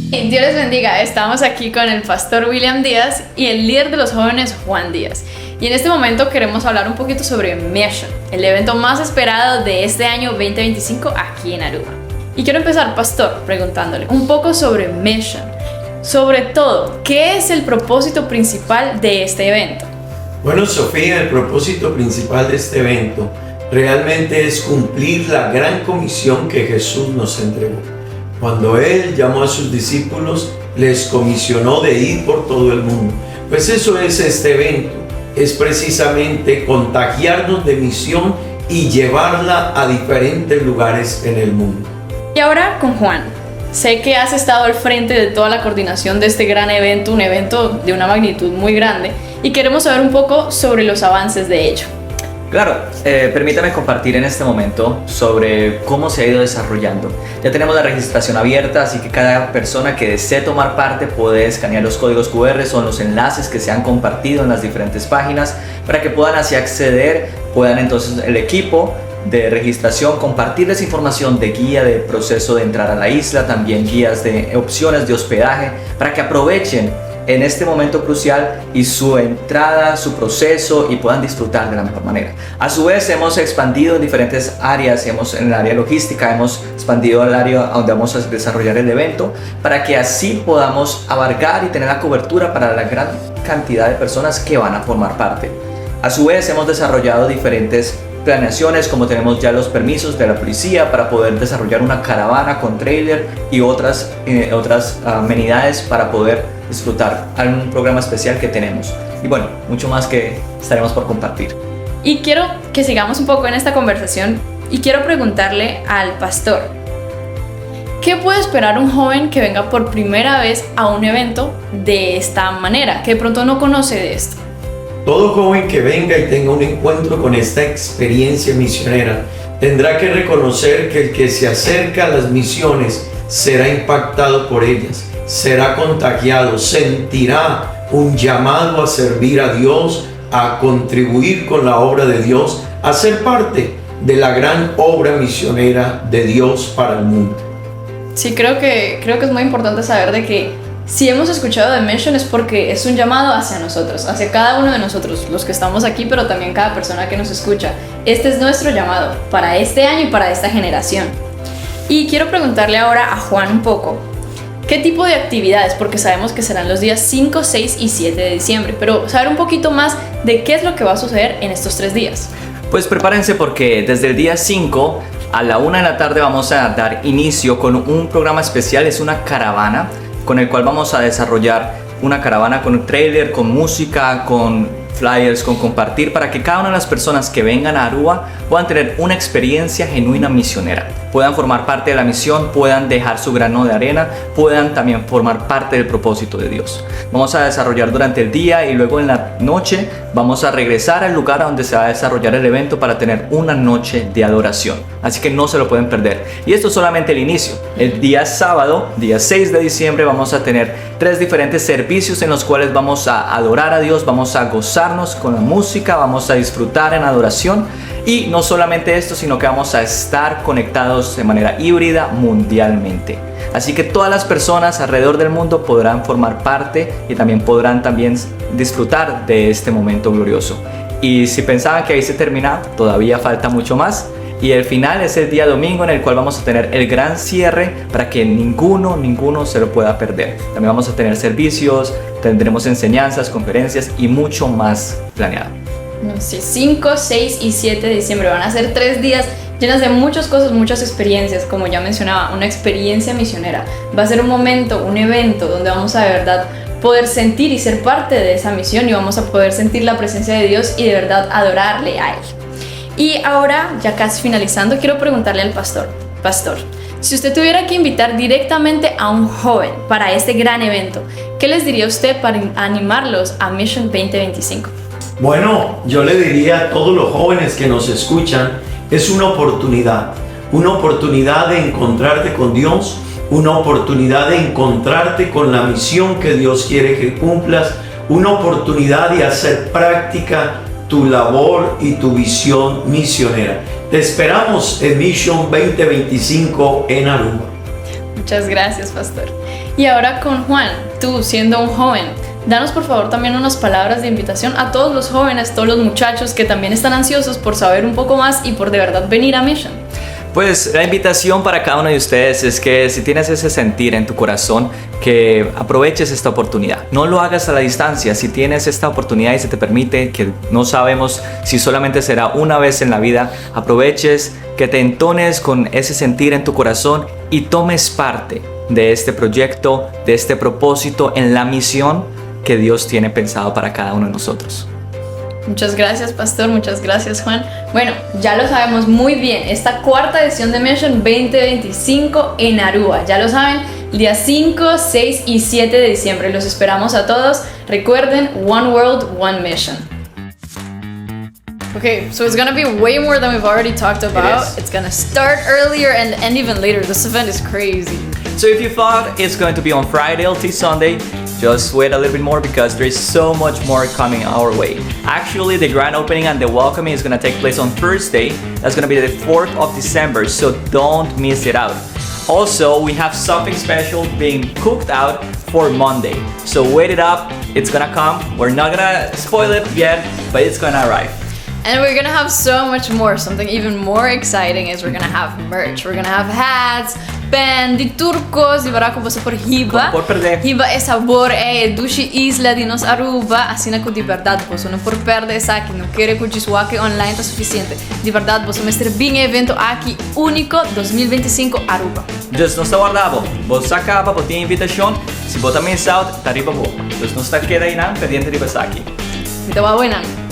Dios les bendiga, estamos aquí con el pastor William Díaz y el líder de los jóvenes Juan Díaz. Y en este momento queremos hablar un poquito sobre Mission, el evento más esperado de este año 2025 aquí en Aruba. Y quiero empezar, pastor, preguntándole un poco sobre Mission. Sobre todo, ¿qué es el propósito principal de este evento? Bueno, Sofía, el propósito principal de este evento realmente es cumplir la gran comisión que Jesús nos entregó. Cuando Él llamó a sus discípulos, les comisionó de ir por todo el mundo. Pues eso es este evento, es precisamente contagiarnos de misión y llevarla a diferentes lugares en el mundo. Y ahora con Juan. Sé que has estado al frente de toda la coordinación de este gran evento, un evento de una magnitud muy grande, y queremos saber un poco sobre los avances de ello. Claro, permítame compartir en este momento sobre cómo se ha ido desarrollando. Ya tenemos la registración abierta, así que cada persona que desee tomar parte puede escanear los códigos QR, son los enlaces que se han compartido en las diferentes páginas para que puedan así acceder, puedan entonces el equipo de registración compartirles información de guía de proceso de entrar a la isla, también guías de opciones de hospedaje para que aprovechen en este momento crucial y su entrada, su proceso y puedan disfrutar de la mejor manera. A su vez hemos expandido en diferentes áreas, en el área logística, hemos expandido el área donde vamos a desarrollar el evento para que así podamos abarcar y tener la cobertura para la gran cantidad de personas que van a formar parte. A su vez hemos desarrollado diferentes planeaciones, como tenemos ya los permisos de la policía para poder desarrollar una caravana con trailer y otras amenidades para poder disfrutar algún programa especial que tenemos. Y bueno, mucho más que estaremos por compartir. Y quiero que sigamos un poco en esta conversación y quiero preguntarle al pastor, ¿qué puede esperar un joven que venga por primera vez a un evento de esta manera, que de pronto no conoce de esto? Todo joven que venga y tenga un encuentro con esta experiencia misionera tendrá que reconocer que el que se acerca a las misiones será impactado por ellas, será contagiado, sentirá un llamado a servir a Dios, a contribuir con la obra de Dios, a ser parte de la gran obra misionera de Dios para el mundo. Sí, creo que es muy importante saber de que si hemos escuchado de Mission es porque es un llamado hacia nosotros, hacia cada uno de nosotros, los que estamos aquí, pero también cada persona que nos escucha. Este es nuestro llamado para este año y para esta generación. Y quiero preguntarle ahora a Juan un poco, ¿qué tipo de actividades? Porque sabemos que serán los días 5, 6 y 7 de diciembre, pero saber un poquito más de qué es lo que va a suceder en estos 3 días. Pues prepárense porque desde el día 5 a la 1 de la tarde vamos a dar inicio con un programa especial, es una caravana, con el cual vamos a desarrollar una caravana con un trailer, con música, con flyers, con compartir, para que cada una de las personas que vengan a Aruba puedan tener una experiencia genuina misionera, puedan formar parte de la misión, puedan dejar su grano de arena, puedan también formar parte del propósito de Dios. Vamos a desarrollar durante el día y luego en la noche vamos a regresar al lugar donde se va a desarrollar el evento para tener una noche de adoración, así que no se lo pueden perder. Y esto es solamente el inicio. El día sábado, día 6 de diciembre, vamos a tener 3 diferentes servicios en los cuales vamos a adorar a Dios, vamos a gozarnos con la música, vamos a disfrutar en adoración. Y no solamente esto, sino que vamos a estar conectados de manera híbrida mundialmente. Así que todas las personas alrededor del mundo podrán formar parte y también podrán disfrutar de este momento glorioso. Y si pensaban que ahí se termina, todavía falta mucho más. Y el final es el día domingo, en el cual vamos a tener el gran cierre para que ninguno se lo pueda perder. También vamos a tener servicios, tendremos enseñanzas, conferencias y mucho más planeado. Sí, 5, 6 y 7 de diciembre van a ser 3 días llenos de muchas cosas, muchas experiencias, como ya mencionaba, una experiencia misionera. Va a ser un momento, un evento donde vamos a de verdad poder sentir y ser parte de esa misión y vamos a poder sentir la presencia de Dios y de verdad adorarle a Él. Y ahora, ya casi finalizando, quiero preguntarle al pastor, si usted tuviera que invitar directamente a un joven para este gran evento, ¿qué les diría usted para animarlos a Mission 2025? Bueno, yo le diría a todos los jóvenes que nos escuchan, es una oportunidad de encontrarte con Dios, una oportunidad de encontrarte con la misión que Dios quiere que cumplas, una oportunidad de hacer práctica tu labor y tu visión misionera. Te esperamos en Mission 2025 en Aruba. Muchas gracias, pastor. Y ahora con Juan, tú siendo un joven, danos por favor también unas palabras de invitación a todos los jóvenes, todos los muchachos que también están ansiosos por saber un poco más y por de verdad venir a Mission. Pues la invitación para cada uno de ustedes es que si tienes ese sentir en tu corazón, que aproveches esta oportunidad. No lo hagas a la distancia. Si tienes esta oportunidad y se te permite, que no sabemos si solamente será una vez en la vida, aproveches, que te entones con ese sentir en tu corazón y tomes parte de este proyecto, de este propósito en la misión que Dios tiene pensado para cada uno de nosotros. Muchas gracias, pastor. Muchas gracias, Juan. Bueno, ya lo sabemos muy bien. Esta cuarta edición de Mission 2025 en Aruba. Ya lo saben, el día 5, 6 y 7 de diciembre. Los esperamos a todos. Recuerden, One World, One Mission. Okay, so it's gonna be way more than we've already talked about. It's gonna start earlier and end even later. This event is crazy. So if you thought it's going to be on Friday till Sunday, just wait a little bit more because there is so much more coming our way. Actually, the grand opening and the welcoming is going to take place on Thursday. That's going to be the 4th of December, so don't miss it out. Also, we have something special being cooked out for Monday. So wait it up, it's going to come. We're not going to spoil it yet, but it's going to arrive. And we're gonna have so much more. Something even more exciting is we're gonna have merch. We're gonna have hats, pen di turcos, di bara ko por hiba. Hiba e sabor e dushi isla di nos Aruba, assim na ko di verdade posso não por perder essa aqui, não quero que o aqui online tá suficiente. De verdade, posso mestre bem evento aqui único 2025 Aruba. Just não está guardado. Vos acaba, vos tem invitação. Se vos também está, tá riba vos. Just não está queda aí não, pendiente de aqui. Então, buena.